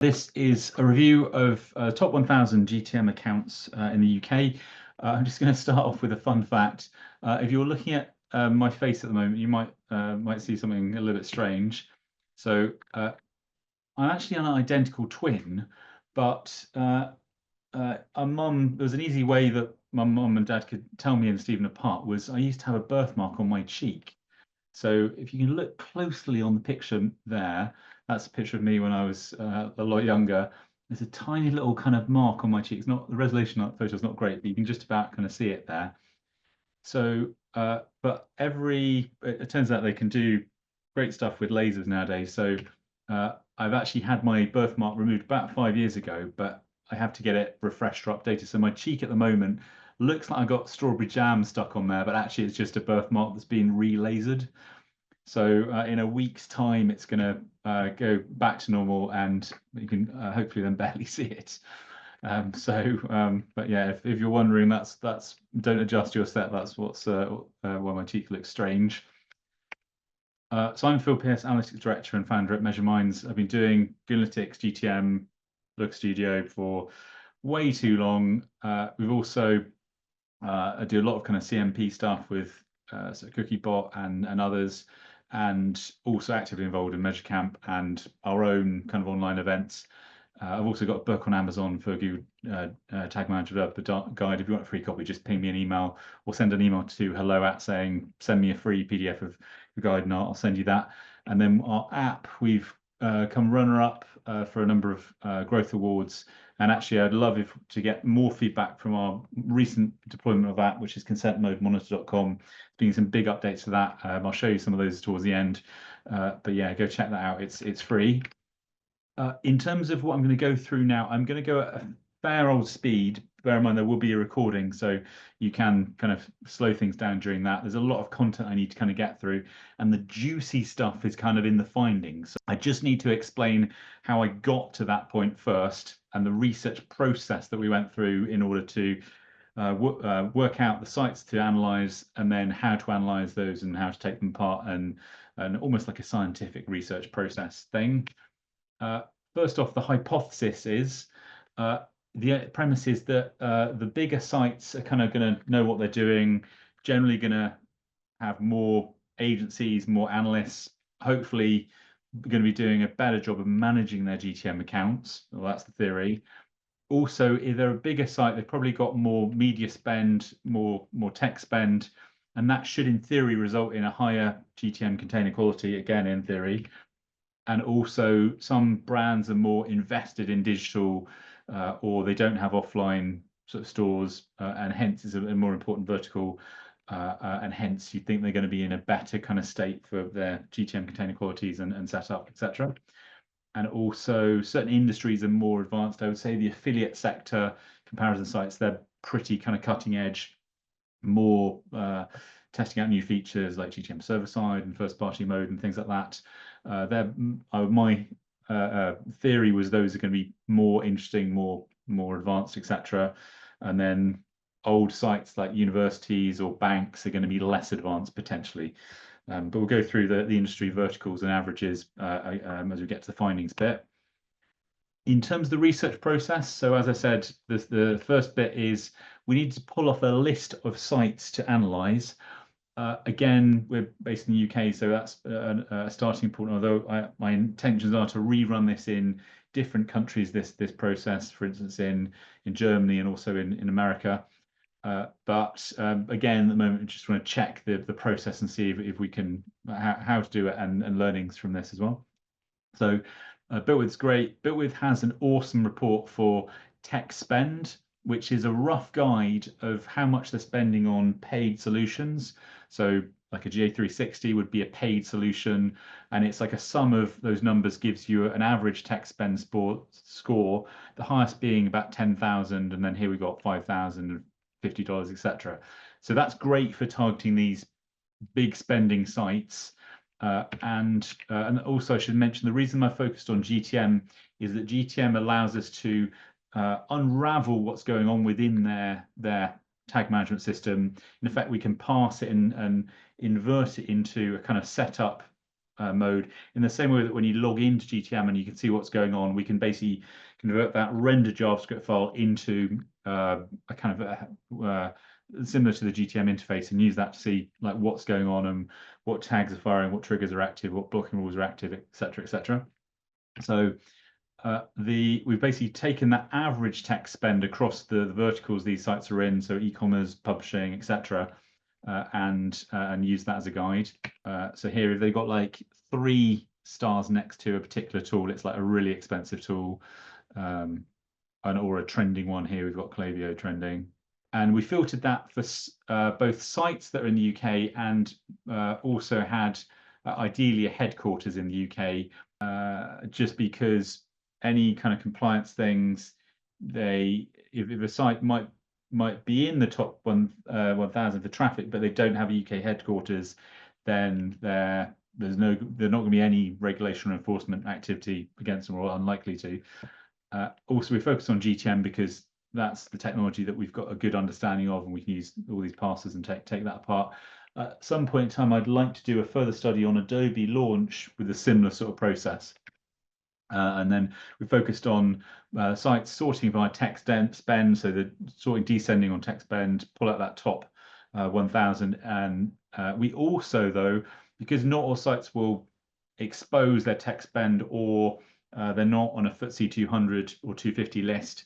This is a review of top 1000 GTM accounts in the UK. I'm just going to start off with a fun fact. If you're looking at my face at the moment, you might see something a little bit strange. So I'm actually an identical twin, but our mum, there was an easy way that my mum and dad could tell me and Stephen apart was I used to have a birthmark on my cheek. So if you can look closely on the picture there, that's a picture of me when I was a lot younger. There's a tiny little kind of mark on my cheek. It's not, the resolution on that photo is not great, but you can just about kind of see it there. So, but it turns out they can do great stuff with lasers nowadays. So I've actually had my birthmark removed about 5 years ago, but I have to get it refreshed or updated. So my cheek at the moment looks like I got strawberry jam stuck on there, but actually it's just a birthmark that's been re-lasered. So in a week's time, it's going to go back to normal, and you can hopefully then barely see it. But yeah, if you're wondering, that's don't adjust your set. That's what's why my cheek looks strange. So I'm Phil Pearce, Analytics Director and founder at MeasureMinds. I've been doing Analytics, GTM, Look Studio for way too long. We've also I do a lot of kind of CMP stuff with so CookieBot and others, and also actively involved in MeasureCamp and our own kind of online events. I've also got a book on Amazon for Google Tag Manager Developer Guide. If you want a free copy, just ping me an email or send an email to hello@ saying send me a free PDF of the guide, and I'll send you that. And then our app, we've come runner-up for a number of growth awards. And actually, I'd love to get more feedback from our recent deployment of that, which is consentmodemonitor.com. Being some big updates to that. I'll show you some of those towards the end. But yeah, go check that out. It's free. In terms of what I'm going to go through now, I'm going to go at a fair old speed. Bear in mind there will be a recording, so you can kind of slow things down during that. There's a lot of content I need to kind of get through, and the juicy stuff is kind of in the findings. So I just need to explain how I got to that point first and the research process that we went through in order to work out the sites to analyze, and then how to analyze those and how to take them apart, and almost like a scientific research process thing. First off, the hypothesis is the premise is that the bigger sites are kind of going to know what they're doing, generally going to have more agencies, more analysts, hopefully going to be doing a better job of managing their GTM accounts. Well, that's the theory. Also, if they're a bigger site, they've probably got more media spend, more tech spend, and that should, in theory, result in a higher GTM container quality, again, in theory. And also some brands are more invested in digital, or they don't have offline sort of stores, and hence is a more important vertical, and hence you think they're going to be in a better kind of state for their GTM container qualities and setup, etc. And also certain industries are more advanced. I would say the affiliate sector comparison sites, they're pretty kind of cutting edge, more testing out new features like GTM server side and first party mode and things like that. My theory was those are going to be more interesting, more advanced, etc. And then old sites like universities or banks are going to be less advanced potentially. But we'll go through the industry verticals and averages as we get to the findings bit. In terms of the research process, so as I said, the first bit is we need to pull off a list of sites to analyze. Again, we're based in the UK, so that's a starting point, although my intentions are to rerun this in different countries, this process, for instance, in Germany and also in America. But again, at the moment, I just want to check the process and see if we can, how to do it, and learnings from this as well. So Bitwith's great. Bitwith has an awesome report for tech spend, which is a rough guide of how much they're spending on paid solutions. So like a GA360 would be a paid solution, and it's like a sum of those numbers gives you an average tech spend score, the highest being about 10,000, and then here we got 5,000, $50, etc. So that's great for targeting these big spending sites. And also I should mention the reason I focused on GTM is that GTM allows us to unravel what's going on within their tag management system. In effect, we can parse it and invert it into a kind of setup mode, in the same way that when you log into GTM and you can see what's going on, we can basically convert that rendered JavaScript file into a kind of similar to the GTM interface, and use that to see like what's going on and what tags are firing, what triggers are active, what blocking rules are active, etc., etc. So we've basically taken that average tech spend across the verticals these sites are in, so e-commerce, publishing, etc., and use that as a guide. So here, if they've got like 3 stars next to a particular tool, it's like a really expensive tool, or a trending one. Here we've got Klaviyo trending. And we filtered that for both sites that are in the UK and also had ideally a headquarters in the UK, just because any kind of compliance things, if a site might be in the top 1,000 for traffic, but they don't have a UK headquarters, then there's not going to be any regulation or enforcement activity against them, or unlikely to. Also, we focus on GTM because that's the technology that we've got a good understanding of, and we can use all these parsers and take that apart. At some point in time, I'd like to do a further study on Adobe Launch with a similar sort of process. And then we focused on sites sorting by tech spend, so the sorting descending on tech spend, pull out that top 1,000. And we also, though, because not all sites will expose their tech spend, or they're not on a FTSE 200 or 250 list,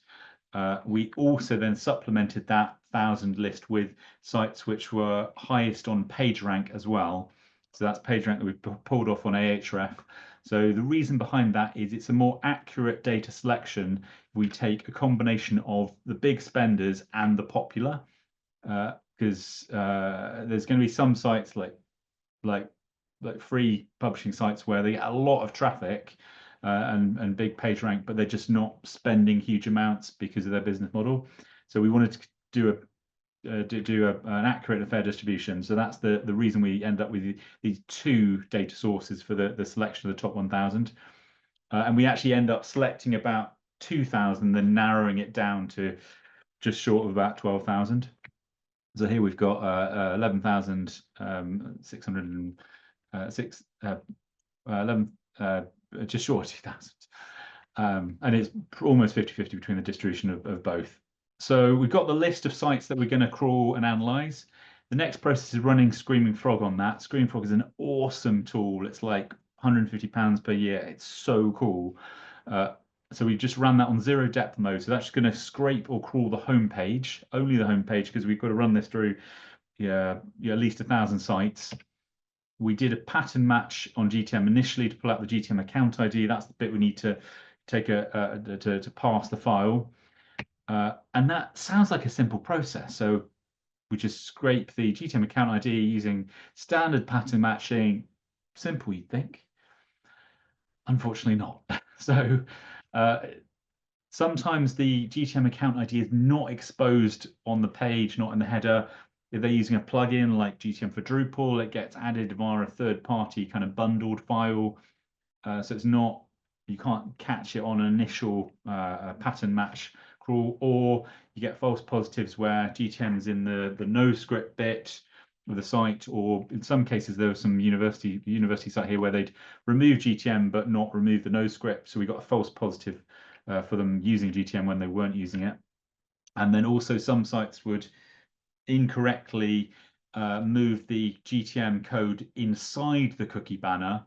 we also then supplemented that 1,000 list with sites which were highest on PageRank as well. So that's PageRank that we pulled off on Ahref. So the reason behind that is it's a more accurate data selection. We take a combination of the big spenders and the popular, because there's going to be some sites like free publishing sites where they get a lot of traffic and big page rank, but they're just not spending huge amounts because of their business model. So we wanted to do an accurate and fair distribution. So that's the reason we end up with these 2 data sources for the selection of the top 1,000. And we actually end up selecting about 2,000, then narrowing it down to just short of about 12,000. So here we've got 11,606, 11, just short of 2,000. And it's almost 50-50 between the distribution of both. So we've got the list of sites that we're going to crawl and analyze. The next process is running ScreamingFrog on that. ScreamingFrog is an awesome tool. It's like £150 per year. It's so cool. So we just ran that on 0 depth mode. So that's going to scrape or crawl the home page, only the home page, because we've got to run this through at least 1,000 sites. We did a pattern match on GTM initially to pull out the GTM account ID. That's the bit we need to take to parse the file. And that sounds like a simple process. So we just scrape the GTM account ID using standard pattern matching. Simple, you'd think. Unfortunately not. So sometimes the GTM account ID is not exposed on the page, not in the header. If they're using a plugin like GTM for Drupal, it gets added via a third-party kind of bundled file. So it's not, you can't catch it on an initial pattern match crawl, or you get false positives where GTM is in the no script bit of the site, or in some cases there was some university site here where they'd remove GTM but not remove the no script, so we got a false positive for them using GTM when they weren't using it. And then also some sites would incorrectly move the GTM code inside the cookie banner.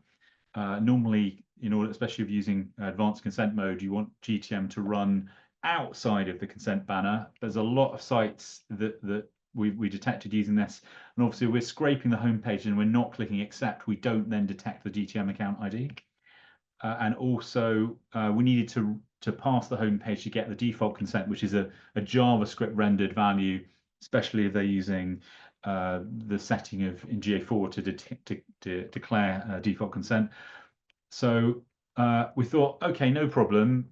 Normally, especially if using advanced consent mode, you want GTM to run outside of the consent banner. There's a lot of sites that we detected using this, and obviously we're scraping the home page and we're not clicking accept. We don't then detect the GTM account ID, and also we needed to pass the home page to get the default consent, which is a JavaScript rendered value, especially if they're using the setting of in GA4 to declare default consent. So we thought, okay, no problem.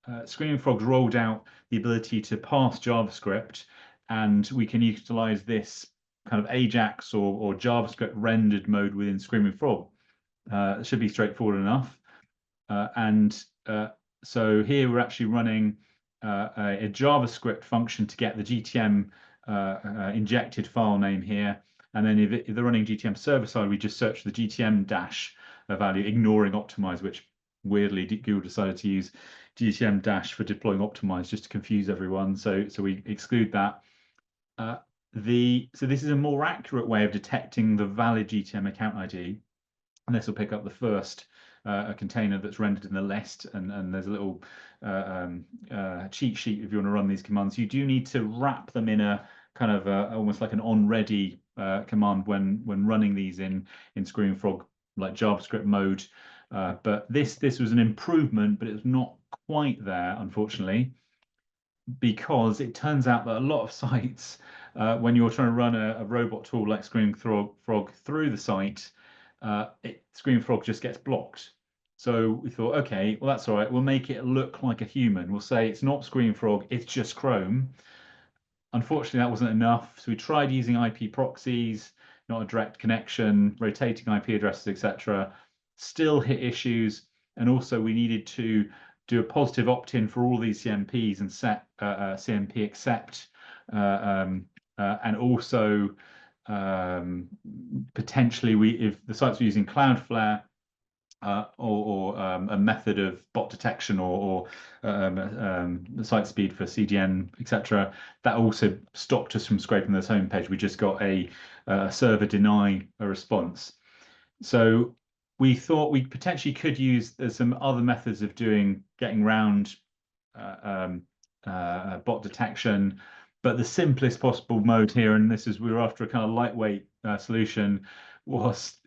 ScreamingFrog's rolled out the ability to pass JavaScript, and we can utilize this kind of Ajax or JavaScript rendered mode within ScreamingFrog. It should be straightforward enough. So here we're actually running a JavaScript function to get the GTM injected file name here. And then if they're running GTM server side, we just search the GTM dash value, ignoring optimize, which weirdly Google decided to use GTM dash for deploying optimize just to confuse everyone. So we exclude that. So this is a more accurate way of detecting the valid GTM account ID, and this will pick up the first a container that's rendered in the list, and there's a little cheat sheet if you want to run these commands. You do need to wrap them in a kind of almost like an on-ready command when running these in ScreamingFrog, like JavaScript mode. But this was an improvement, but it was not quite there, unfortunately, because it turns out that a lot of sites, when you're trying to run a robot tool like ScreamingFrog through the site, ScreamingFrog just gets blocked. So we thought, okay, well, that's all right. We'll make it look like a human. We'll say it's not ScreamingFrog, it's just Chrome. Unfortunately, that wasn't enough. So we tried using IP proxies, not a direct connection, rotating IP addresses, etc. Still hit issues. And also we needed to do a positive opt-in for all these CMPs and set CMP accept, and also potentially if the sites were using Cloudflare, or a method of bot detection or the site speed for CDN, etc., that also stopped us from scraping this homepage. We just got a server deny a response. So we thought we potentially could use some other methods of getting around bot detection, but the simplest possible mode here, and we were after a kind of lightweight solution, was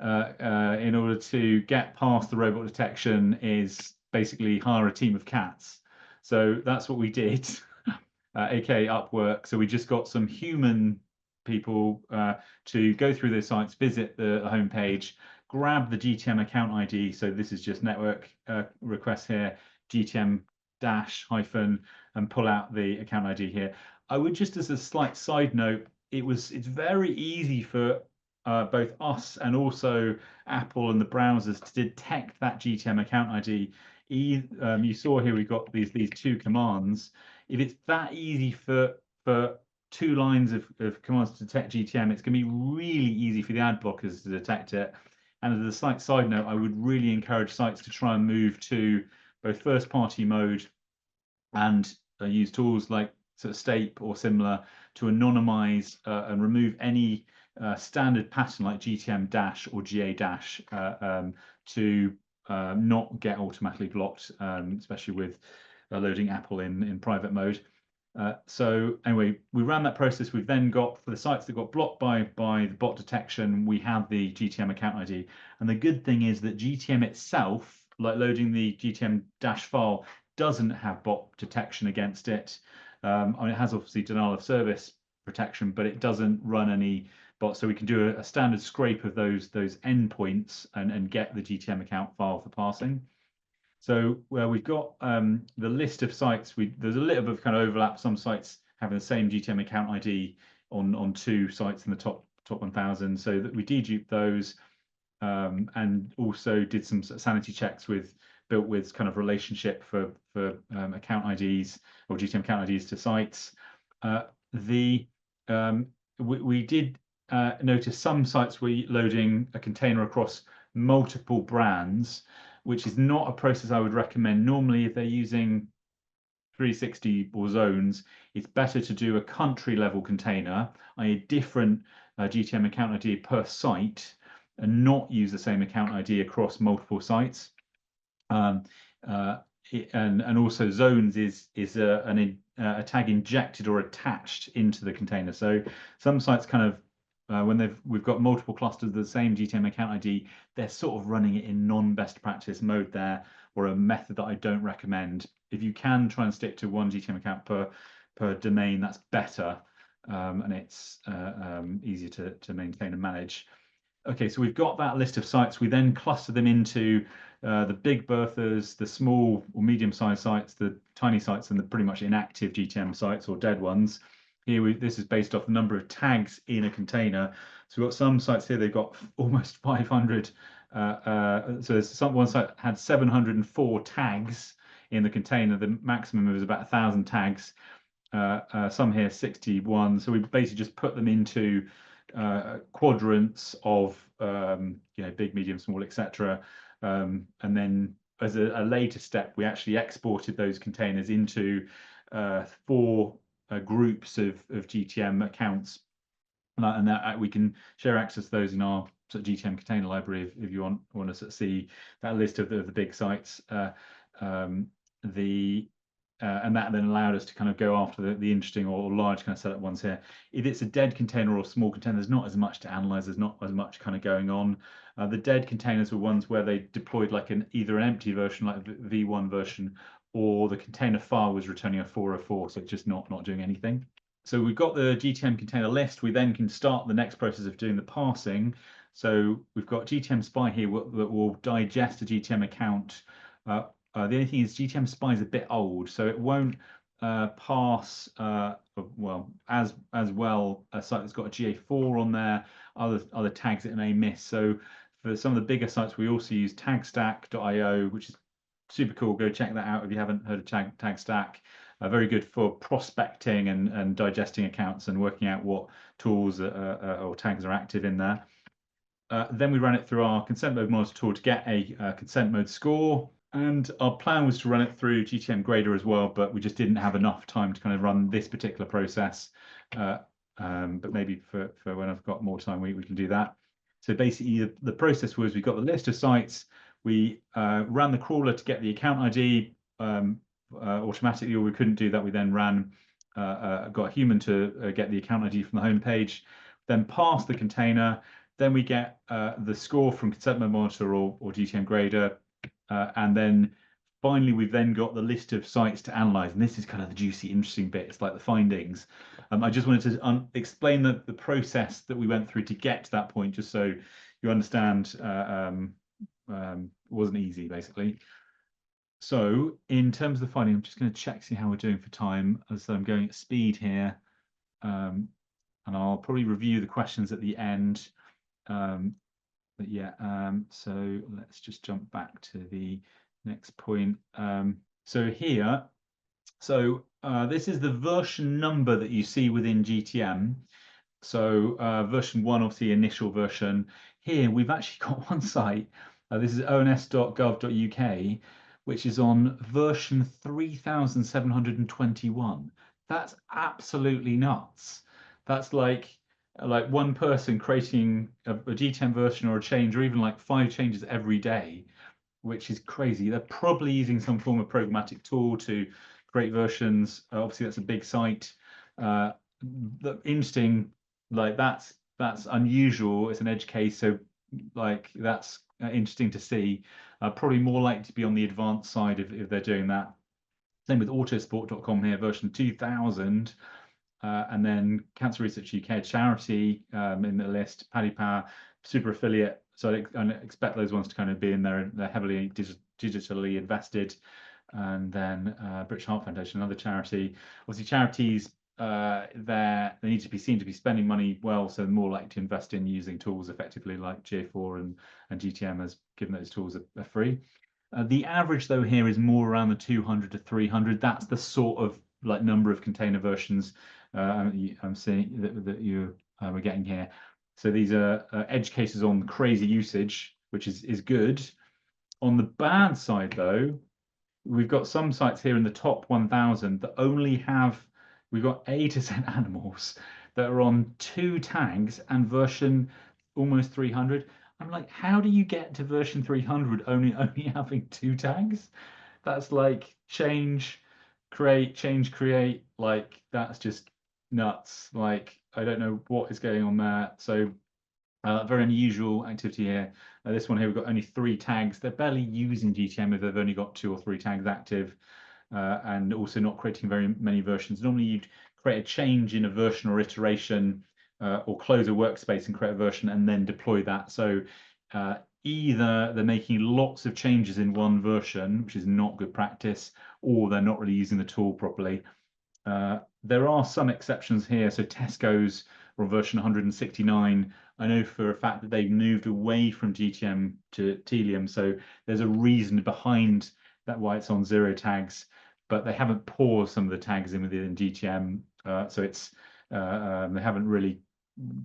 in order to get past the robot detection is basically hire a team of cats. So that's what we did, aka Upwork. So we just got some human people to go through those sites, visit the homepage, grab the GTM account ID. So this is just network request here, GTM dash hyphen, and pull out the account ID here. I would just, as a slight side note, it's very easy for both us and also Apple and the browsers to detect that GTM account ID. You saw here we've got these two commands. If it's that easy for 2 lines of commands to detect GTM, it's going to be really easy for the ad blockers to detect it. And as a slight side note, I would really encourage sites to try and move to both first-party mode and use tools like sort of Stape or similar to anonymize and remove any standard pattern like GTM dash or GA dash to not get automatically blocked, especially with loading Apple in private mode. So anyway, we ran that process. We've then got, for the sites that got blocked by the bot detection, we have the GTM account ID. And the good thing is that GTM itself, like loading the GTM dash file, doesn't have bot detection against it. I mean, it has obviously denial of service protection, but it doesn't run any bots. So we can do a standard scrape of those endpoints and get the GTM account file for parsing. So where we've got the list of sites, there's a little bit of kind of overlap. Some sites having the same GTM account ID on 2 sites in the top 1,000. So that we deduped those and also did some sanity checks built with kind of relationship for account IDs or GTM account IDs to sites. We did notice some sites were loading a container across multiple brands, which is not a process I would recommend. Normally, if they're using 360 or zones, it's better to do a country level container, i.e. different GTM account ID per site, and not use the same account ID across multiple sites. And also zones is a tag injected or attached into the container. So some sites kind of when we've got multiple clusters of the same GTM account ID, they're sort of running it in non-best practice mode there, or a method that I don't recommend. If you can try and stick to 1 GTM account per domain, that's better, and it's easier to maintain and manage. Okay, so we've got that list of sites. We then cluster them into the big berthas, the small or medium-sized sites, the tiny sites, and the pretty much inactive GTM sites or dead ones. Here, this is based off the number of tags in a container. So we've got some sites here, they've got almost 500. So there's one site had 704 tags in the container. The maximum was about 1,000 tags. Some here 61. So we basically just put them into quadrants of big, medium, small, etc. And then as a later step, we actually exported those containers into 4 groups of GTM accounts, and that we can share access to those in our sort of GTM container library if you want to sort of see that list of the big sites. And that then allowed us to kind of go after the interesting or large kind of setup ones here. If it's a dead container or small container, there's not as much to analyze. There's not as much kind of going on. The dead containers were ones where they deployed like either an empty version, like the V1 version, or the container file was returning a 404, so it's just not doing anything. So we've got the GTM container list. We then can start the next process of doing the parsing. So we've got GTMspy here that will digest a GTM account. The only thing is GTMspy is a bit old, so it won't parse well as well a site that's got a GA4 on there, other tags it may miss. So for some of the bigger sites, we also use tagstack.io, which is super cool. Go check that out if you haven't heard of Tagstack. Very good for prospecting and digesting accounts and working out what tools or tags are active in there. Then we ran it through our consent mode monitor tool to get a consent mode score. And our plan was to run it through GTM Grader as well, but we just didn't have enough time to kind of run this particular process. But maybe for when I've got more time, we can do that. So basically, the process was we got the list of sites, we ran the crawler to get the account ID automatically, or we couldn't do that. We then got a human to get the account ID from the home page, then pass the container. Then we get the score from consent mode monitor or GTM Grader. And then finally, we've then got the list of sites to analyze. And this is kind of the juicy, interesting bit. It's like the findings. I just wanted to explain the process that we went through to get to that point, just so you understand. It wasn't easy, basically. So in terms of the finding, I'm just going to check, see how we're doing for time, as I'm going at speed here. And I'll probably review the questions at the end. But yeah, so let's just jump back to the next point. So here, this is the version number that you see within GTM. So version 1, obviously initial version. Here we've actually got one site. This is ons.gov.uk, which is on version 3721. That's absolutely nuts. That's like one person creating a GTM version or a change, or even like 5 changes every day, which is crazy. They're probably using some form of programmatic tool to create versions. Obviously, that's a big site. Interesting, like that's unusual. It's an edge case, so like that's interesting to see. Probably more likely to be on the advanced side if they're doing that. Same with autosport.com here, version 2000. And then Cancer Research UK, charity in the list, Paddy Power, super affiliate. So I expect those ones to kind of be in there. They're heavily digitally invested. And then British Heart Foundation, another charity. Obviously, charities, they need to be seen to be spending money well, so more likely to invest in using tools effectively like GA4 and GTM, as given those tools are free. The average, though, here is more around the 200 to 300. That's the sort of like number of container versions I'm seeing that you are getting here. So these are edge cases on crazy usage, which is good. On the bad side, though, we've got some sites here in the top 1,000 that only have, we've got A to Z animals that are on 2 tags and version almost 300. I'm like, how do you get to version 300 only having 2 tags? That's like change, create, like that's just nuts. Like I don't know what is going on there. So very unusual activity here. This one here, we've got only 3 tags. They're barely using GTM if they've only got 2 or 3 tags active, and also not creating very many versions. Normally you'd create a change in a version or iteration, or close a workspace and create a version and then deploy that. So either they're making lots of changes in one version, which is not good practice, or they're not really using the tool properly. There are some exceptions here. So Tesco's or version 169, I know for a fact that they've moved away from GTM to Telium. So there's a reason behind that why it's on 0 tags, but they haven't paused some of the tags in within GTM. So it's they haven't really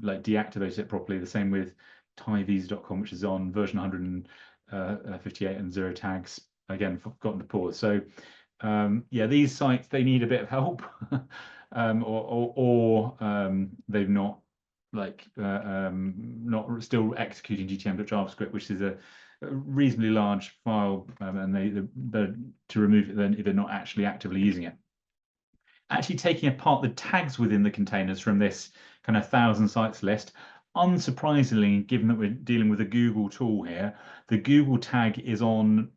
like deactivate it properly. The same with TieVisa.com, which is on version 158 and 0 tags. Again, forgotten to pause. So yeah, these sites, they need a bit of help, or they've not not still executing GTM.JavaScript, which is a reasonably large file, and they're to remove it then if they're not actually actively using it. Actually taking apart the tags within the containers from this kind of 1,000 sites list, unsurprisingly, given that we're dealing with a Google tool here, the Google tag is on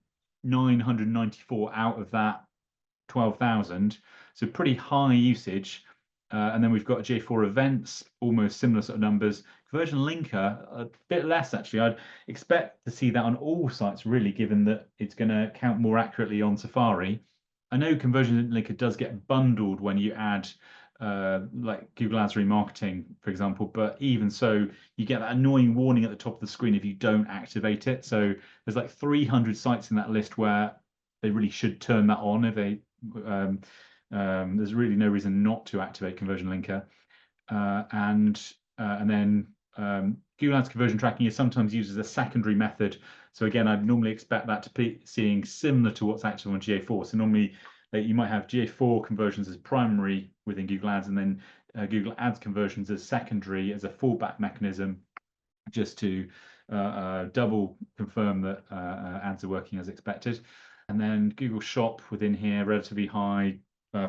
994 out of that 12,000, so pretty high usage. And then we've got J4 events, almost similar sort of numbers. Conversion linker, a bit less actually. I'd expect to see that on all sites really, given that it's going to count more accurately on Safari. I know conversion linker does get bundled when you add like Google Ads remarketing, for example, but even so, you get that annoying warning at the top of the screen if you don't activate it. So there's like 300 sites in that list where they really should turn that on if they there's really no reason not to activate conversion linker. And then Google Ads conversion tracking is sometimes used as a secondary method. So again, I'd normally expect that to be seeing similar to what's active on GA4. So normally you might have GA4 conversions as primary within Google Ads, and then Google Ads conversions as secondary as a fallback mechanism, just to double confirm that ads are working as expected. And then Google Shop within here, relatively high.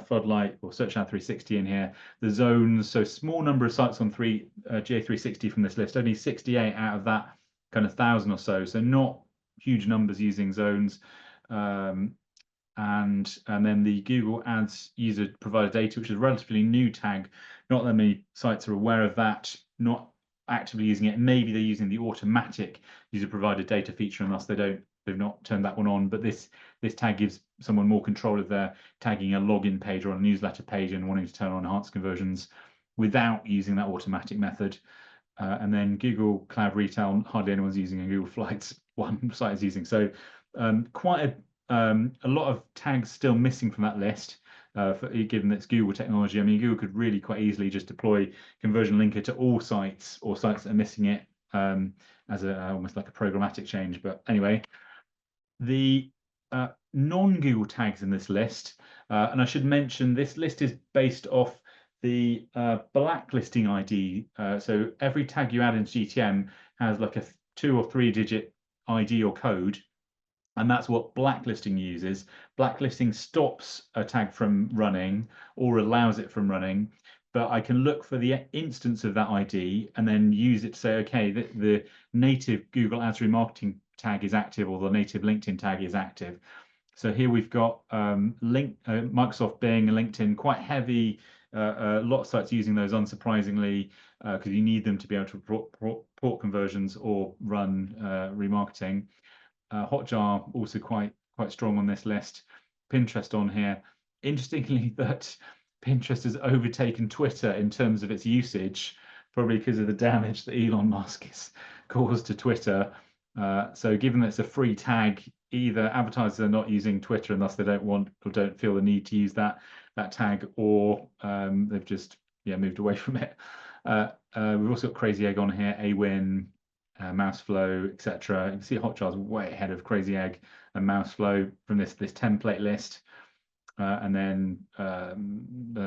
Floodlight or Search Ad 360 in here. The zones, so small number of sites on GA360 from this list, only 68 out of that kind of 1,000 or so. So not huge numbers using zones. And then the Google Ads user provided data, which is a relatively new tag. Not that many sites are aware of that, not actively using it. Maybe they're using the automatic user provided data feature, and thus they've not turned that one on. But this tag gives someone more control if they're tagging a login page or a newsletter page and wanting to turn on enhanced conversions without using that automatic method. And then Google Cloud Retail, hardly anyone's using, and Google Flights, one site is using. So quite a lot of tags still missing from that list, given that it's Google technology. I mean, Google could really quite easily just deploy conversion linker to all sites or sites that are missing it as almost like a programmatic change. But anyway, the non-Google tags in this list, and I should mention this list is based off the blacklisting ID. So every tag you add into GTM has like a 2 or 3 digit ID or code, and that's what blacklisting uses. Blacklisting stops a tag from running or allows it from running, but I can look for the instance of that ID and then use it to say, okay, the native Google Ads remarketing tag is active, or the native LinkedIn tag is active. So here we've got Microsoft, Bing, and LinkedIn, quite heavy. A lot of sites using those, unsurprisingly, because you need them to be able to report conversions or run remarketing. Hotjar also quite strong on this list. Pinterest on here. Interestingly, that Pinterest has overtaken Twitter in terms of its usage, probably because of the damage that Elon Musk has caused to Twitter. So given that it's a free tag, either advertisers are not using Twitter and thus they don't want or don't feel the need to use that tag, or they've just moved away from it. We've also got Crazy Egg on here, Awin, Mouseflow, etc. You can see Hotjar's way ahead of Crazy Egg and Mouseflow from this template list. And then a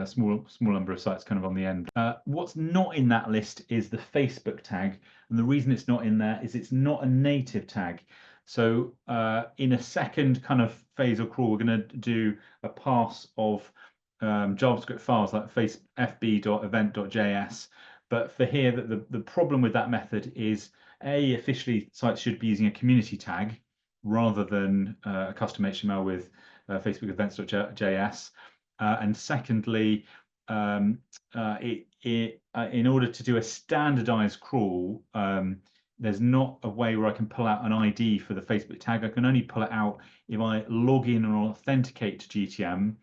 small number of sites kind of on the end. What's not in that list is the Facebook tag, and the reason it's not in there is it's not a native tag. So in a second kind of phase or crawl, we're going to do a pass of JavaScript files like fb.event.js. But for here, the problem with that method is, officially sites should be using a community tag rather than a custom HTML with Facebook events.js. And secondly, in order to do a standardized crawl, there's not a way where I can pull out an ID for the Facebook tag. I can only pull it out if I log in and authenticate to GTM,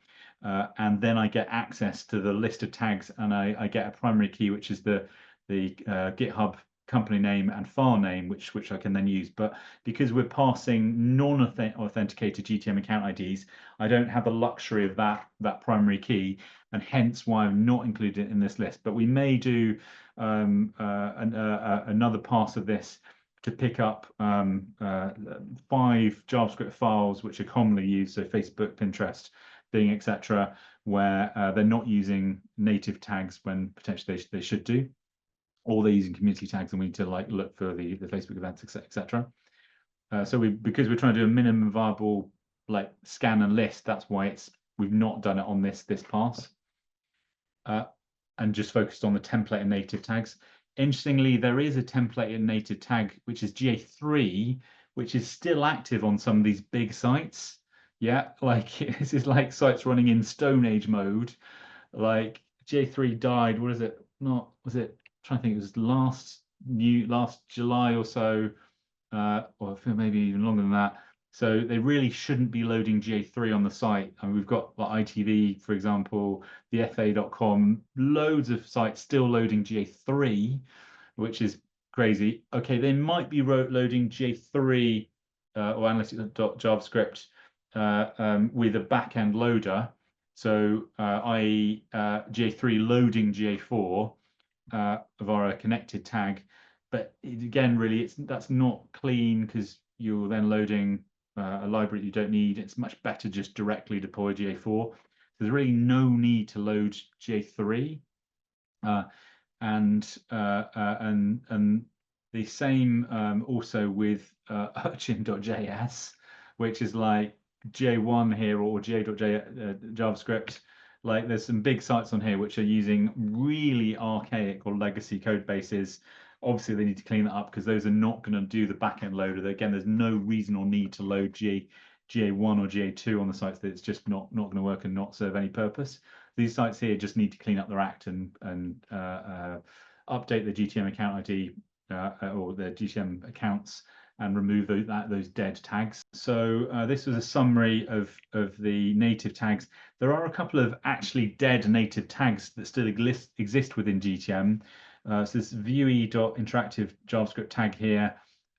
and then I get access to the list of tags, and I get a primary key, which is the GitHub company name and file name, which I can then use. But because we're passing non-authenticated GTM account IDs, I don't have the luxury of that primary key, and hence why I'm not included it in this list. But we may do another pass of this to pick up 5 JavaScript files which are commonly used, so Facebook, Pinterest, Bing, etc., where they're not using native tags when potentially they should do, or they're using community tags, and we need to like look for the Facebook events, etc. So because we're trying to do a minimum viable like scan and list, that's why we've not done it on this pass, and just focused on the template and native tags. Interestingly, there is a template and native tag which is GA3, which is still active on some of these big sites. Yeah, like this is like sites running in Stone Age mode. Like GA3 died. What is it? Not was it? I'm trying to think. It was last July or so, or maybe even longer than that. So they really shouldn't be loading GA3 on the site. And we've got like ITV, for example, the FA.com, loads of sites still loading GA3, which is crazy. Okay, they might be loading GA3 or analytics.javascript with a backend loader. So i.e. GA3 loading GA4 via a connected tag. But again, really, that's not clean because you're then loading a library you don't need. It's much better just directly deploy GA4. There's really no need to load GA3, and the same also with urchin.js, which is like GA1 here, or JavaScript. Like there's some big sites on here which are using really archaic or legacy code bases. Obviously, they need to clean that up because those are not going to do the backend loader. Again, there's no reason or need to load GA1 or GA2 on the sites that it's just not going to work and not serve any purpose. These sites here just need to clean up their act and update the GTM account ID or their GTM accounts and remove those dead tags. So this was a summary of the native tags. There are a couple of actually dead native tags that still exist within GTM. So this Vue.interactive JavaScript tag here,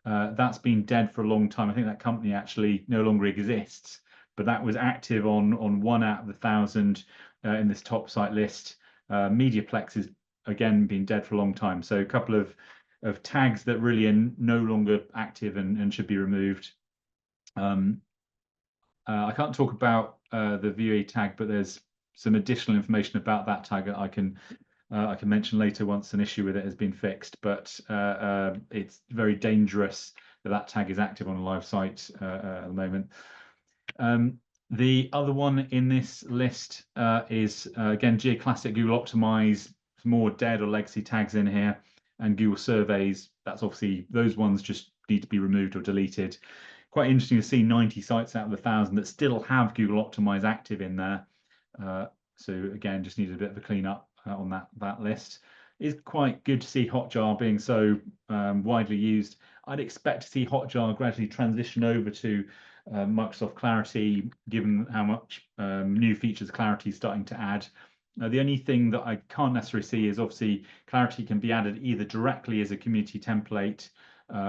that's been dead for a long time. I think that company actually no longer exists, but that was active on 1 out of 1,000 in this top site list. Mediaplex has again been dead for a long time. So a couple of tags that really are no longer active and should be removed. I can't talk about the Vue tag, but there's some additional information about that tag that I can mention later once an issue with it has been fixed. But it's very dangerous that tag is active on a live site at the moment. The other one in this list is again GeoClassic, Google Optimize, more dead or legacy tags in here, and Google Surveys. That's obviously, those ones just need to be removed or deleted. Quite interesting to see 90 sites out of 1,000 that still have Google Optimize active in there. So again, just needed a bit of a cleanup on that list. It's quite good to see Hotjar being so widely used. I'd expect to see Hotjar gradually transition over to Microsoft Clarity, given how much new features Clarity is starting to add. The only thing that I can't necessarily see is obviously Clarity can be added either directly as a community template,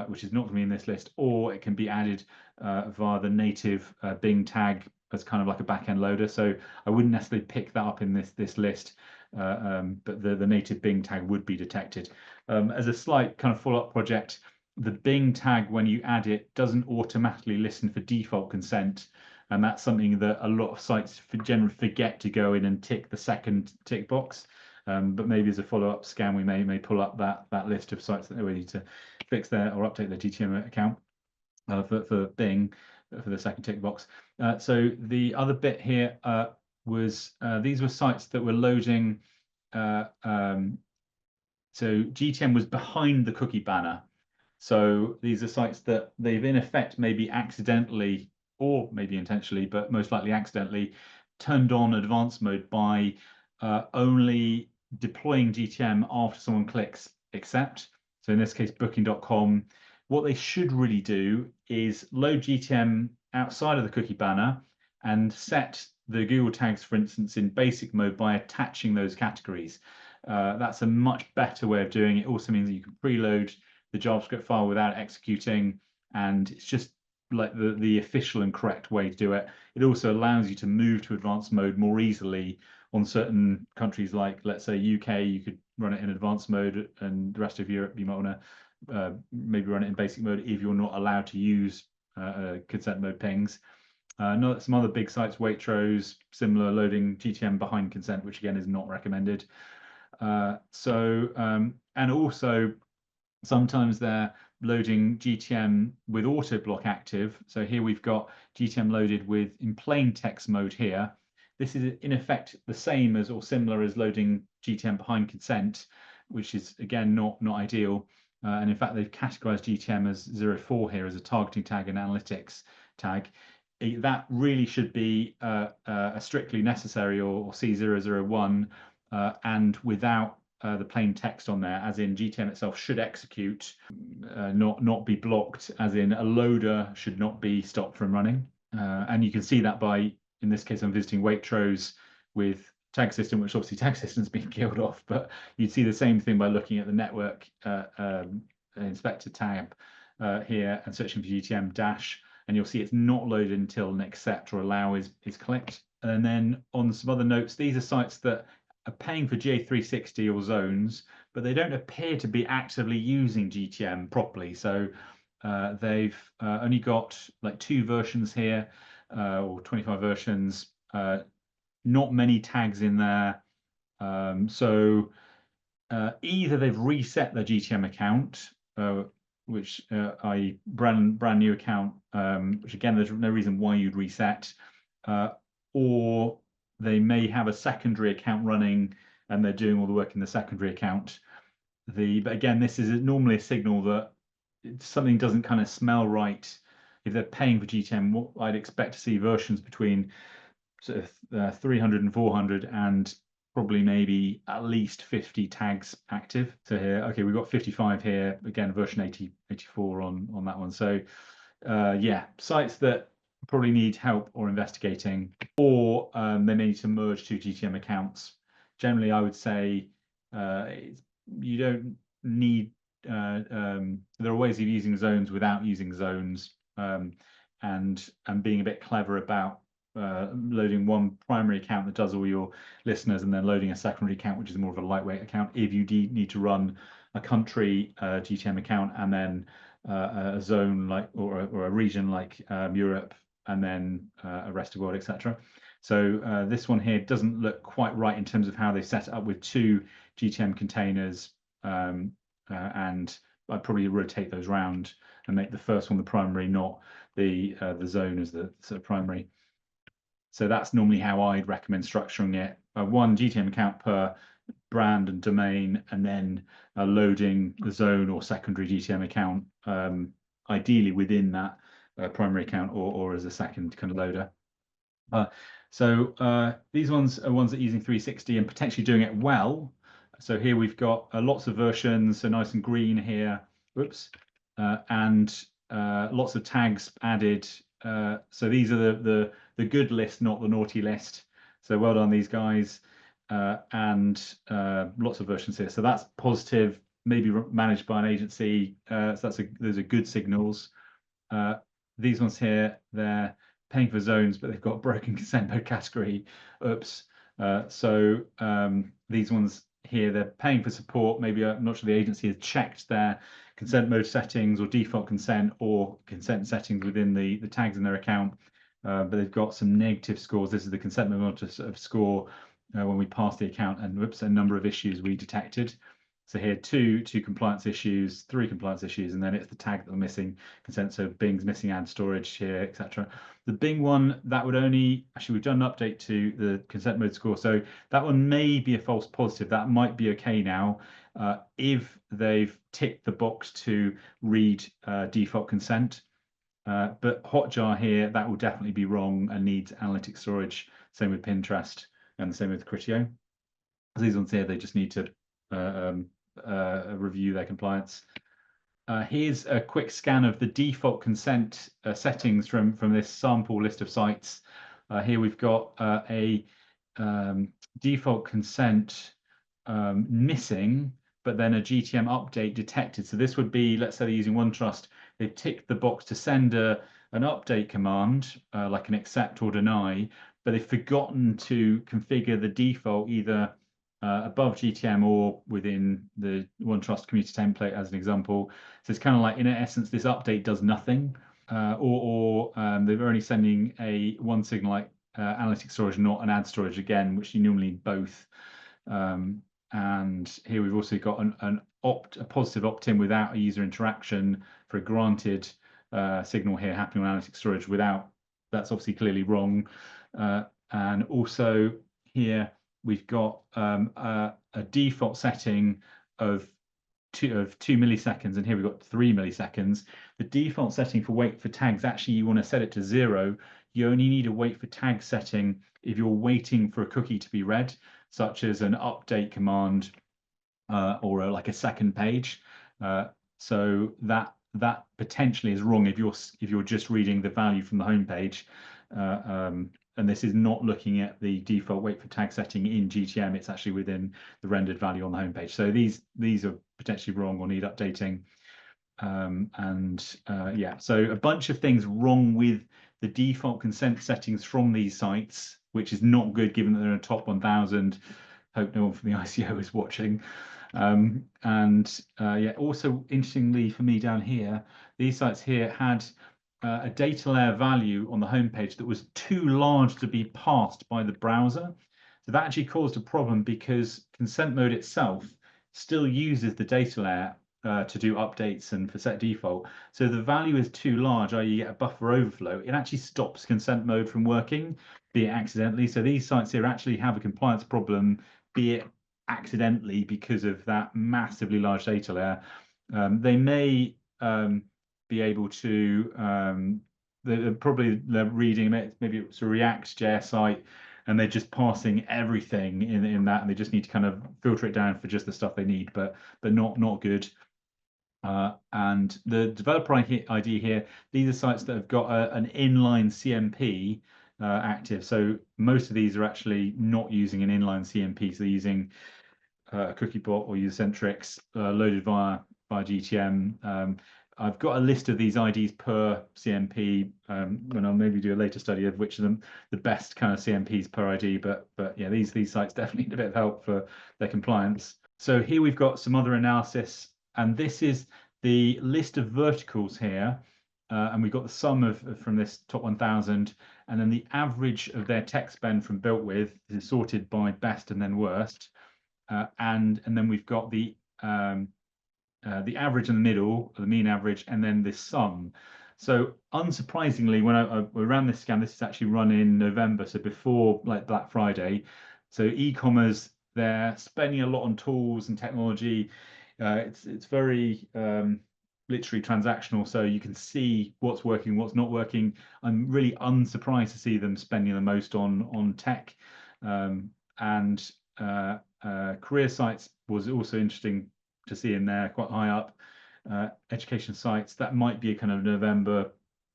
which is not going to be in this list, or it can be added via the native Bing tag as kind of like a backend loader. So I wouldn't necessarily pick that up in this list, but the native Bing tag would be detected. As a slight kind of follow-up project, the Bing tag, when you add it, doesn't automatically listen for default consent. And that's something that a lot of sites generally forget to go in and tick the second tick box. But maybe as a follow-up scan, we may pull up that list of sites that they need to fix their or update their GTM account for Bing for the second tick box. So the other bit here was these were sites that were loading. So GTM was behind the cookie banner. So these are sites that they've in effect maybe accidentally or maybe intentionally, but most likely accidentally, turned on advanced mode by only deploying GTM after someone clicks accept. So in this case, booking.com. What they should really do is load GTM outside of the cookie banner and set the Google tags, for instance, in basic mode by attaching those categories. That's a much better way of doing it. Also means that you can preload the JavaScript file without executing, and it's just like the official and correct way to do it. It also allows you to move to advanced mode more easily on certain countries, like let's say UK, you could run it in advanced mode, and the rest of Europe you might want to maybe run it in basic mode if you're not allowed to use consent mode pings. Some other big sites, Waitrose, similar, loading GTM behind consent, which again is not recommended. And also sometimes they're loading GTM with auto block active. So here we've got GTM loaded with in plain text mode here. This is in effect the same as or similar as loading GTM behind consent, which is again not ideal. And in fact, they've categorized GTM as 04 here as a targeting tag and analytics tag. That really should be a strictly necessary or C001 and without the plain text on there, as in GTM itself should execute, not be blocked, as in a loader should not be stopped from running. And you can see that by, in this case, I'm visiting Waitrose with tag system, which obviously tag system's been killed off, but you'd see the same thing by looking at the network inspector tab here and searching for GTM dash, and you'll see it's not loaded until an accept or allow is clicked. And then on some other notes, these are sites that are paying for GA360 or zones, but they don't appear to be actively using GTM properly. So they've only got like 2 versions here, or 25 versions, not many tags in there. So either they've reset their GTM account, which i.e. brand new account, which again, there's no reason why you'd reset, or they may have a secondary account running and they're doing all the work in the secondary account. But again, this is normally a signal that something doesn't kind of smell right. If they're paying for GTM, what I'd expect to see versions between sort of 300 and 400 and probably maybe at least 50 tags active. So here, okay, we've got 55 here, again, version 84 on that one. So yeah, sites that probably need help or investigating, or they may need to merge 2 GTM accounts. Generally, I would say you don't need, there are ways of using zones without using zones, and being a bit clever about loading one primary account that does all your listeners and then loading a secondary account, which is more of a lightweight account if you need to run a country GTM account and then a zone like or a region like Europe, and then a rest of the world, etc. So this one here doesn't look quite right in terms of how they set it up with 2 GTM containers, and I'd probably rotate those round and make the first one the primary, not the zone as the sort of primary. So that's normally how I'd recommend structuring it: 1 GTM account per brand and domain, and then loading the zone or secondary GTM account, ideally within that primary account or as a second kind of loader. So these ones are ones that are using 360 and potentially doing it well. So here we've got lots of versions, so nice and green here. Whoops. And lots of tags added. So these are the good list, not the naughty list. So well done, these guys. And lots of versions here. So that's positive, maybe managed by an agency. So those are good signals. These ones here, they're paying for zones, but they've got broken consent mode category. Oops. So these ones here, they're paying for support. Maybe I'm not sure the agency has checked their consent mode settings or default consent or consent settings within the tags in their account, but they've got some negative scores. This is the consent mode sort of score when we passed the account, and whoops, a number of issues we detected. So here, two compliance issues, 3 compliance issues, and then it's the tag that we're missing consent. So Bing's missing ad storage here, etc. The Bing one, that would only, actually we've done an update to the consent mode score. So that one may be a false positive. That might be okay now if they've ticked the box to read default consent. But Hotjar here, that will definitely be wrong and needs analytic storage. Same with Pinterest and the same with Criteo. These ones here, they just need to review their compliance. Here's a quick scan of the default consent settings from this sample list of sites. Here we've got a default consent missing but then a GTM update detected. So this would be, let's say they're using OneTrust, they've ticked the box to send an update command, like an accept or deny, but they've forgotten to configure the default either above GTM or within the OneTrust community template, as an example. So it's kind of like, in essence, this update does nothing, or they're only sending a one signal like analytic storage, not an add storage again, which you normally need both. And here we've also got a positive opt-in without a user interaction for a granted signal here happening on analytic storage without. That's obviously clearly wrong. And also here we've got a default setting of 2 milliseconds, and here we've got 3 milliseconds. The default setting for wait for tags, actually you want to set it to 0. You only need a wait for tag setting if you're waiting for a cookie to be read, such as an update command or like a second page. So that potentially is wrong if you're just reading the value from the home page. And this is not looking at the default wait for tag setting in GTM. It's actually within the rendered value on the home page. So these are potentially wrong or need updating. Yeah, so a bunch of things wrong with the default consent settings from these sites, which is not good given that they're in a top 1,000. Hope no one from the ICO is watching. Yeah, also interestingly for me down here, these sites here had a data layer value on the homepage that was too large to be passed by the browser. So that actually caused a problem because consent mode itself still uses the data layer to do updates and for set default. So the value is too large, i.e. you get a buffer overflow. It actually stops consent mode from working, be it accidentally. So these sites here actually have a compliance problem, be it accidentally because of that massively large data layer. They may be able to, they're reading, maybe it's a React.js site, and they're just passing everything in that, and they just need to kind of filter it down for just the stuff they need, but not good. And the developer ID here, these are sites that have got an inline CMP active. So most of these are actually not using an inline CMP, so they're using CookieBot or user-centrics loaded via GTM. I've got a list of these IDs per CMP, and I'll maybe do a later study of which of them the best kind of CMPs per ID. But yeah, these sites definitely need a bit of help for their compliance. So here we've got some other analysis, and this is the list of verticals here. And we've got the sum from this top 1,000, and then the average of their tech spend from built with is sorted by best and then worst. And then we've got the average in the middle, the mean average, and then the sum. So unsurprisingly, when I ran this scan, this is actually run in November, so before like Black Friday. So e-commerce, they're spending a lot on tools and technology. It's very literally transactional, so you can see what's working, what's not working. I'm really unsurprised to see them spending the most on tech, and career sites was also interesting to see in there, quite high up. Education sites, that might be a kind of November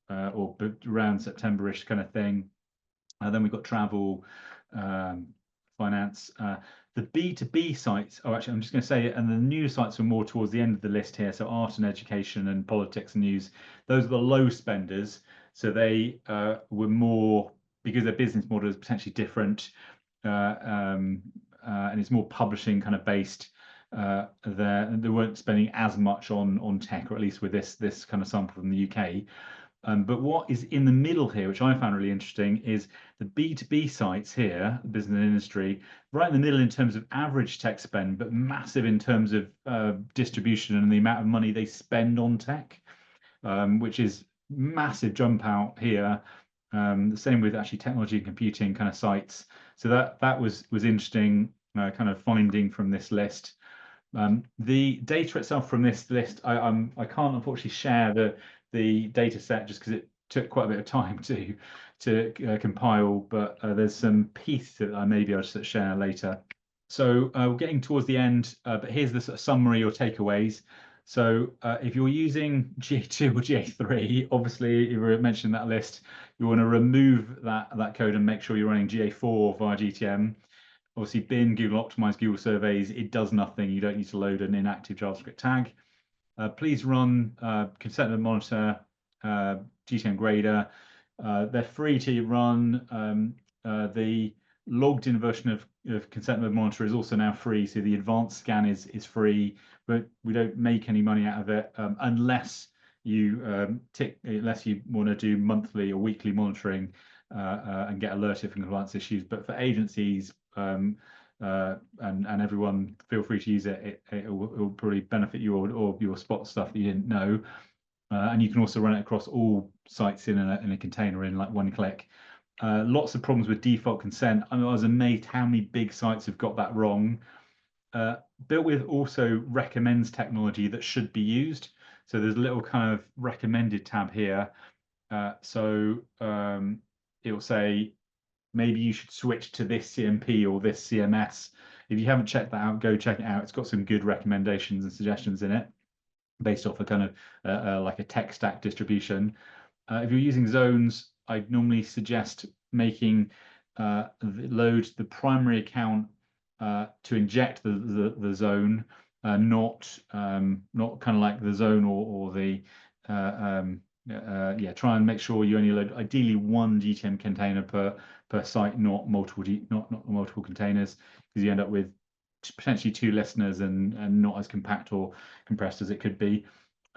or around September-ish kind of thing. Then we've got travel, finance. The B2B sites, actually, I'm just going to say it, and the news sites are more towards the end of the list here. So art and education and politics and news, those are the low spenders. So they were more, because their business model is potentially different, and it's more publishing kind of based. They weren't spending as much on tech, or at least with this kind of sample from the UK. But what is in the middle here, which I found really interesting, is the B2B sites here, business and industry, right in the middle in terms of average tech spend, but massive in terms of distribution and the amount of money they spend on tech, which is massive jump out here. The same with actually technology and computing kind of sites. So that was interesting, kind of finding from this list. The data itself from this list, I can't unfortunately share the data set just because it took quite a bit of time to compile, but there's some pieces that I may be able to share later. So we're getting towards the end, but here's the sort of summary or takeaways. So if you're using GA2 or GA3, obviously, if you mentioned that list, you want to remove that code and make sure you're running GA4 via GTM. obviously bin, Google Optimize, Google Surveys, it does nothing. You don't need to load an inactive JavaScript tag. Please run Consent Mode Monitor, GTM Grader. They're free to run. The logged in version of Consent Mode Monitor is also now free, so the advanced scan is free, but we don't make any money out of it unless you unless you want to do monthly or weekly monitoring and get alerted for compliance issues. But for agencies and everyone, feel free to use it. It will probably benefit you or your spot stuff that you didn't know. And you can also run it across all sites in a container in like one click. Lots of problems with default consent. I was amazed how many big sites have got that wrong. Built with also recommends technology that should be used. So there's a little kind of recommended tab here. So it will say, maybe you should switch to this CMP or this CMS. If you haven't checked that out, go check it out. It's got some good recommendations and suggestions in it based off a kind of like a tech stack distribution. If you're using zones, I'd normally suggest making load the primary account to inject the zone, not kind of like the zone or the try and make sure you only load ideally one GTM container per site, not multiple containers, because you end up with potentially two listeners and not as compact or compressed as it could be.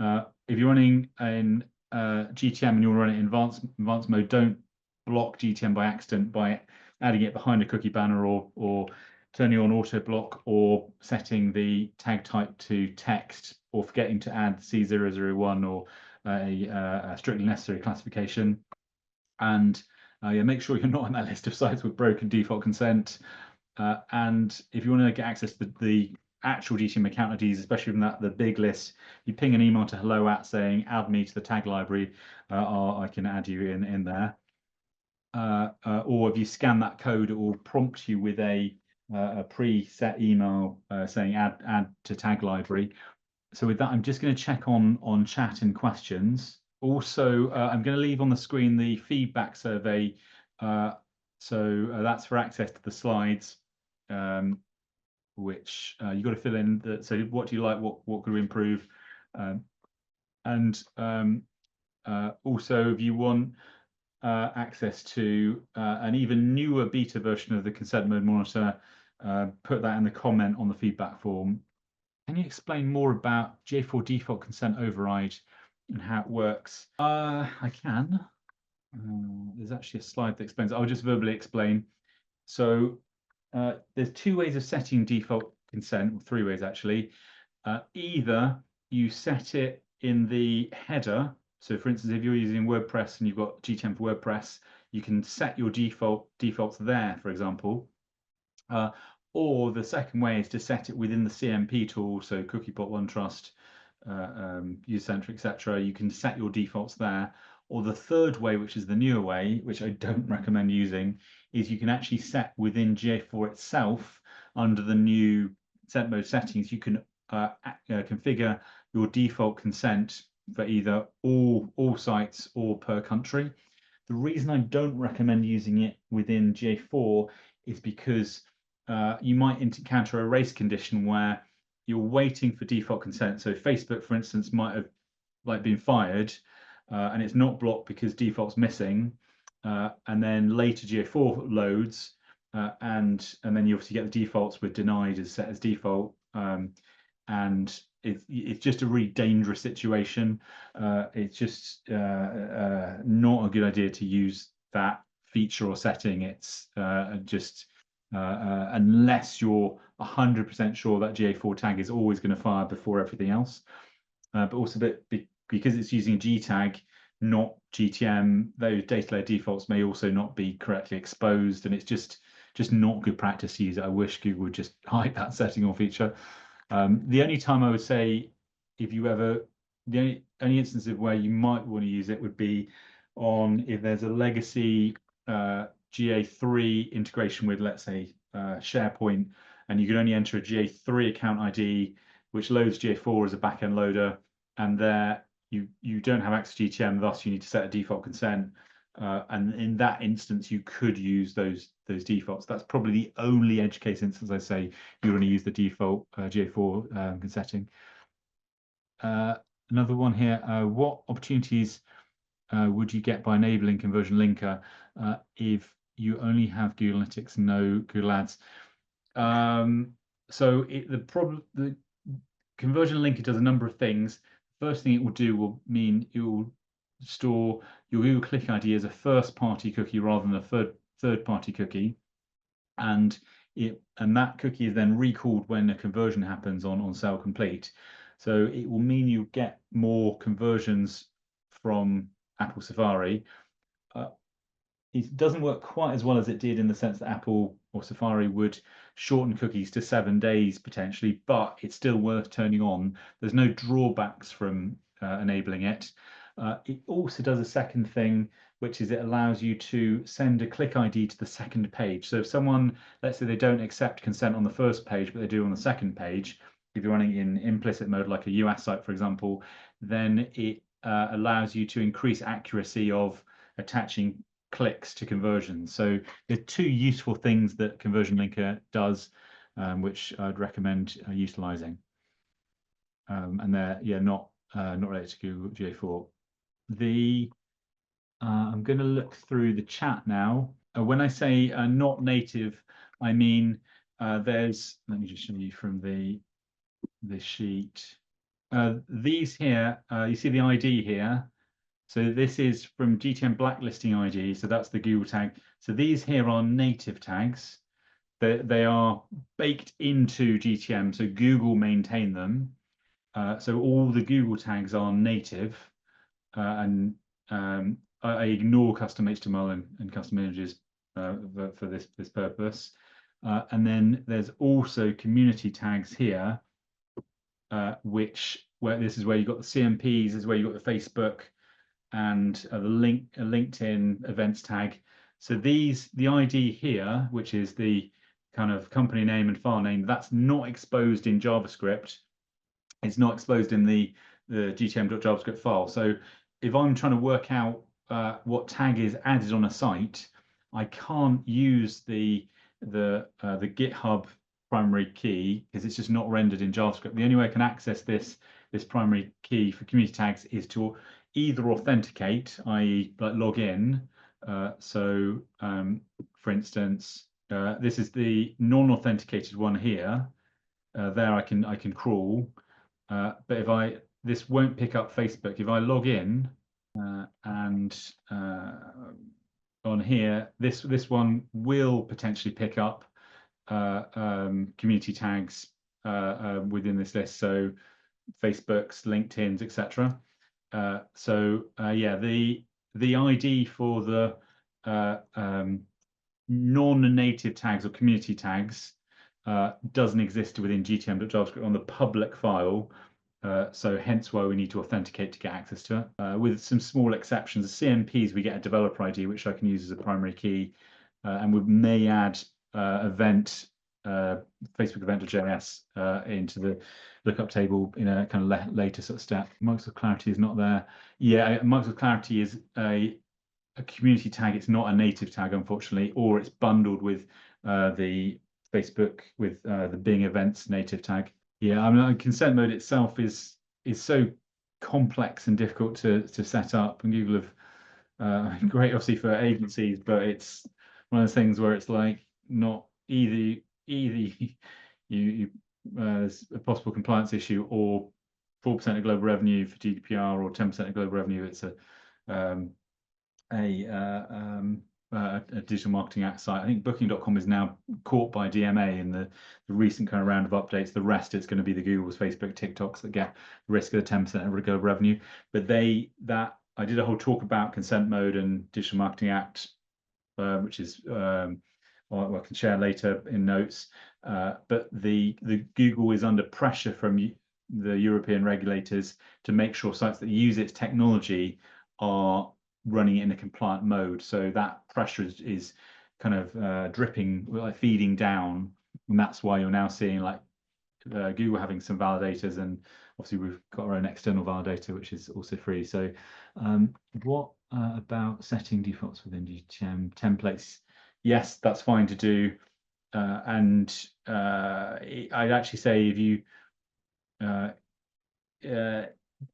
If you're running in GTM and you're running in advanced mode, don't block GTM by accident by adding it behind a cookie banner or turning on auto block or setting the tag type to text or forgetting to add C001 or a strictly necessary classification. And make sure you're not on that list of sites with broken default consent. And if you want to get access to the actual GTM account IDs, especially from the big list, you ping an email to hello@ saying add me to the tag library, or I can add you in there. Or if you scan that code, it will prompt you with a preset email saying add to tag library. So with that, I'm just going to check on chat and questions. Also, I'm going to leave on the screen the feedback survey. So that's for access to the slides, which you've got to fill in. So what do you like? What could we improve? And also, if you want access to an even newer beta version of the consent mode monitor, put that in the comment on the feedback form. Can you explain more about GA4 default consent override and how it works? I can. There's actually a slide that explains it. I'll just verbally explain. So there's two ways of setting default consent, or three ways actually. Either you set it in the header. So for instance, if you're using WordPress and you've got GTM for WordPress, you can set your defaults there, for example. Or the second way is to set it within the CMP tool, so Cookiebot, OneTrust, User-Centric, etc. You can set your defaults there. Or the third way, which is the newer way, which I don't recommend using, is you can actually set within GA4 itself, under the new consent mode settings, you can configure your default consent for either all sites or per country. The reason I don't recommend using it within GA4 is because you might encounter a race condition where you're waiting for default consent. So Facebook, for instance, might have been fired and it's not blocked because default's missing. And then later GA4 loads and then you obviously get the defaults with denied as set as default. And it's just a really dangerous situation. It's just not a good idea to use that feature or setting. It's just unless you're 100% sure that GA4 tag is always going to fire before everything else. But also because it's using a G tag, not GTM, those data layer defaults may also not be correctly exposed, and it's just not good practice to use it. I wish Google would just hide that setting or feature. The only time I would say, the only instance of where you might want to use it would be if there's a legacy GA3 integration with, let's say, SharePoint, and you can only enter a GA3 account ID, which loads GA4 as a backend loader, and there you don't have access to GTM, thus you need to set a default consent. And in that instance, you could use those defaults. That's probably the only edge case instance I say you're going to use the default GA4 setting. Another one here, what opportunities would you get by enabling conversion linker if you only have Google Analytics, no Google Ads? So the conversion linker does a number of things. First thing it will do will mean it will store your Google Click ID as a first-party cookie rather than a third-party cookie, and that cookie is then recalled when a conversion happens on sale complete. So it will mean you get more conversions from Apple Safari. It doesn't work quite as well as it did in the sense that Apple or Safari would shorten cookies to 7 days potentially, but it's still worth turning on. There's no drawbacks from enabling it. It also does a second thing, which is it allows you to send a click ID to the second page. So if someone, let's say they don't accept consent on the first page, but they do on the second page, if you're running in implicit mode, like a US site, for example, then it allows you to increase accuracy of attaching clicks to conversions. So there are two useful things that Conversion Linker does, which I'd recommend utilizing. And they're not related to Google GA4. I'm going to look through the chat now. When I say not native, I mean let me just show you from this sheet. These here, you see the ID here. So this is from GTM blacklisting ID. So that's the Google tag. So these here are native tags. They are baked into GTM. So Google maintain them. So all the Google tags are native. And I ignore custom HTML and custom images for this purpose. And then there's also community tags here, where this is where you've got the CMPs, this is where you've got the Facebook and the LinkedIn events tag. So the ID here, which is the kind of company name and file name, that's not exposed in JavaScript. It's not exposed in the GTM.JavaScript file. So if I'm trying to work out what tag is added on a site, I can't use the GitHub primary key because it's just not rendered in JavaScript. The only way I can access this primary key for community tags is to either authenticate, i.e. like log in. For instance, this is the non-authenticated one here. There I can crawl, but this won't pick up Facebook. If I log in and on here, this one will potentially pick up community tags within this list. So Facebook's, LinkedIn's, etc. The ID for the non-native tags or community tags doesn't exist within GTM.JavaScript on the public file. So hence why we need to authenticate to get access to it. With some small exceptions, the CMPs, we get a developer ID, which I can use as a primary key. And we may add Facebook event.js into the lookup table in a kind of later sort of step. Microsoft Clarity is not there. Yeah, Microsoft Clarity is a community tag. It's not a native tag, unfortunately, or it's bundled with the Facebook with the Bing events native tag. Yeah, I mean, consent mode itself is so complex and difficult to set up, and Google have great obviously for agencies, but it's one of those things where it's like not either there's a possible compliance issue, or 4% of global revenue for GDPR, or 10% of global revenue. It's a digital marketing act site. I think Booking.com is now caught by DMA in the recent kind of round of updates. The rest is going to be the Googles, Facebook, TikToks that get the risk of the 10% of global revenue. But I did a whole talk about consent mode and digital marketing act, which is I can share later in notes. But the Google is under pressure from the European regulators to make sure sites that use its technology are running it in a compliant mode. So that pressure is kind of dripping, like feeding down, and that's why you're now seeing like Google having some validators, and obviously we've got our own external validator, which is also free. So what about setting defaults within GTM templates? Yes, that's fine to do. And I'd actually say if you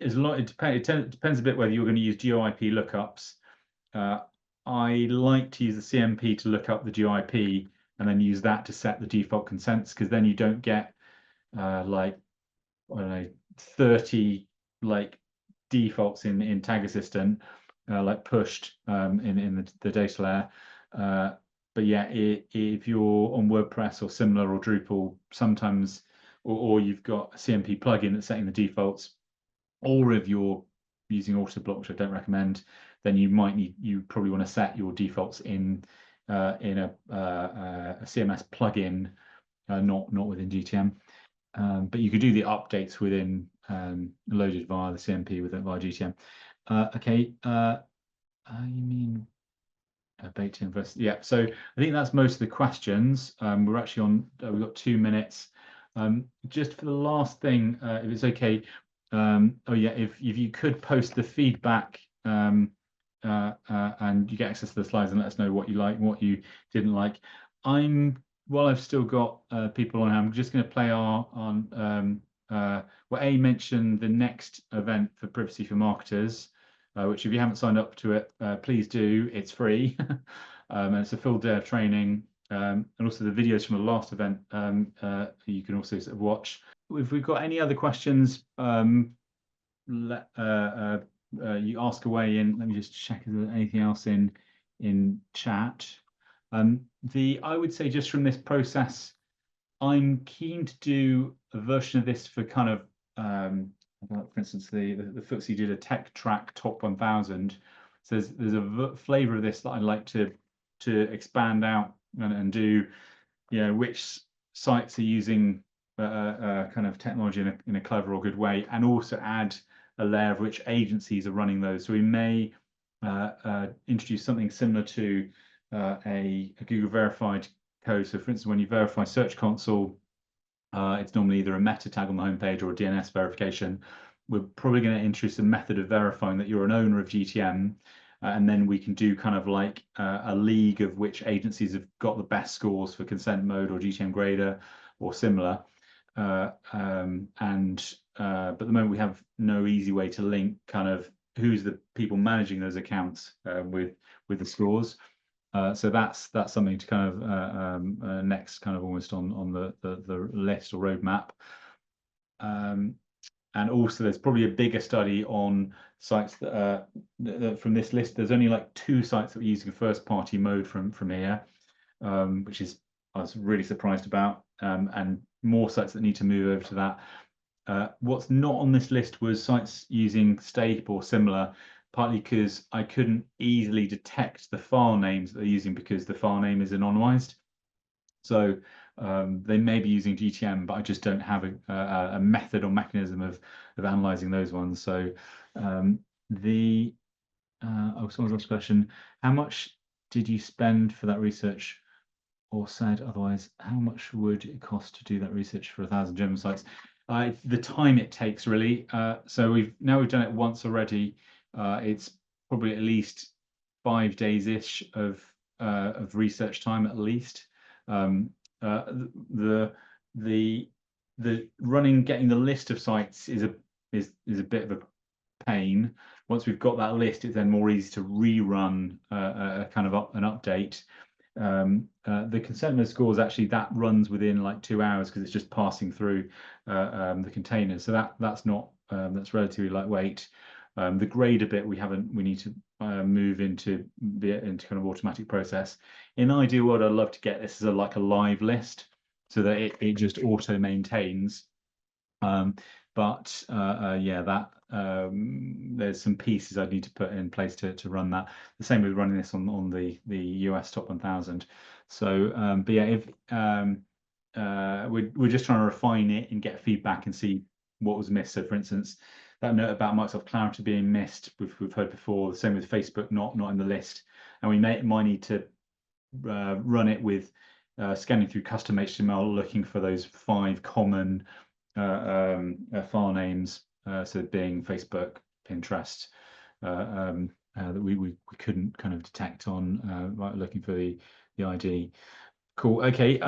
as long it depends a bit whether you're going to use GeoIP lookups. I like to use the CMP to look up the GeoIP and then use that to set the default consents, because then you don't get like, I don't know, 30 like defaults in Tag Assistant like pushed in the data layer. But yeah, if you're on WordPress or similar or Drupal, sometimes, or you've got a CMP plugin that's setting the defaults, or if you're using Autoblock, which I don't recommend, then you probably want to set your defaults in a CMS plugin, not within GTM. But you could do the updates within loaded via the CMP via GTM. Okay, you mean baked in versus, yeah. So I think that's most of the questions. We're actually on. We've got 2 minutes. Just for the last thing, if it's okay. Oh yeah, if you could post the feedback and you get access to the slides and let us know what you like, what you didn't like. While I've still got people on, I'm just going to play well, A mentioned the next event for Privacy for Marketers, which if you haven't signed up to it, please do. It's free. And it's a full day of training. And also the videos from the last event you can also sort of watch. If we've got any other questions, you ask away in. Let me just check if there's anything else in chat. I would say just from this process, I'm keen to do a version of this for kind of, for instance, the FTSE did a tech track top 1000. So there's a flavor of this that I'd like to expand out and do, which sites are using kind of technology in a clever or good way, and also add a layer of which agencies are running those. So we may introduce something similar to a Google verified code. So for instance, when you verify Search Console, it's normally either a meta tag on the homepage or a DNS verification. We're probably going to introduce a method of verifying that you're an owner of GTM, and then we can do kind of like a league of which agencies have got the best scores for consent mode or GTM grader or similar. But at the moment we have no easy way to link kind of who's the people managing those accounts with the scores. So that's something to kind of next kind of almost on the list or roadmap. And also there's probably a bigger study on sites that from this list. There's only like 2 sites that were using a first party mode from here, which I was really surprised about, and more sites that need to move over to that. What's not on this list was sites using Stape or similar, partly because I couldn't easily detect the file names that they're using because the file name is anonymized. So they may be using GTM, but I just don't have a method or mechanism of analyzing those ones. So someone's asked a question: how much did you spend for that research? Or said otherwise, how much would it cost to do that research for 1,000 German sites? The time it takes, really. So we've done it once already. It's probably at least 5 days-ish of research time at least. The getting the list of sites is a bit of a pain. Once we've got that list, it's then more easy to rerun a kind of an update. The consent mode scores, actually that runs within like 2 hours because it's just passing through the containers. So that's relatively lightweight. The grader bit we need to move into kind of automatic process. In an ideal world, I'd love to get this as like a live list so that it just auto maintains. But yeah, there's some pieces I need to put in place to run that. The same with running this on the US top 1000. So, but yeah, if we're just trying to refine it and get feedback and see what was missed. So, for instance, that note about Microsoft Clarity being missed, we've heard before. The same with Facebook not in the list, and we might need to run it with scanning through custom HTML, looking for those 5 common file names, so Bing, Facebook, Pinterest, that we couldn't kind of detect on looking for the ID. Cool. Okay.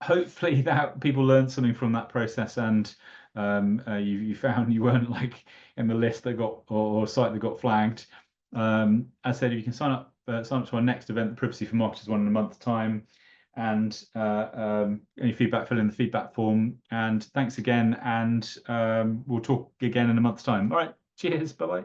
Hopefully that people learned something from that process, and you found you weren't like in the list that got or site that got flagged. As I said, if you can sign up to our next event, the Privacy for Marketers one in a month's time, and any feedback, fill in the feedback form. And thanks again, and we'll talk again in a month's time. All right. Cheers. Bye bye.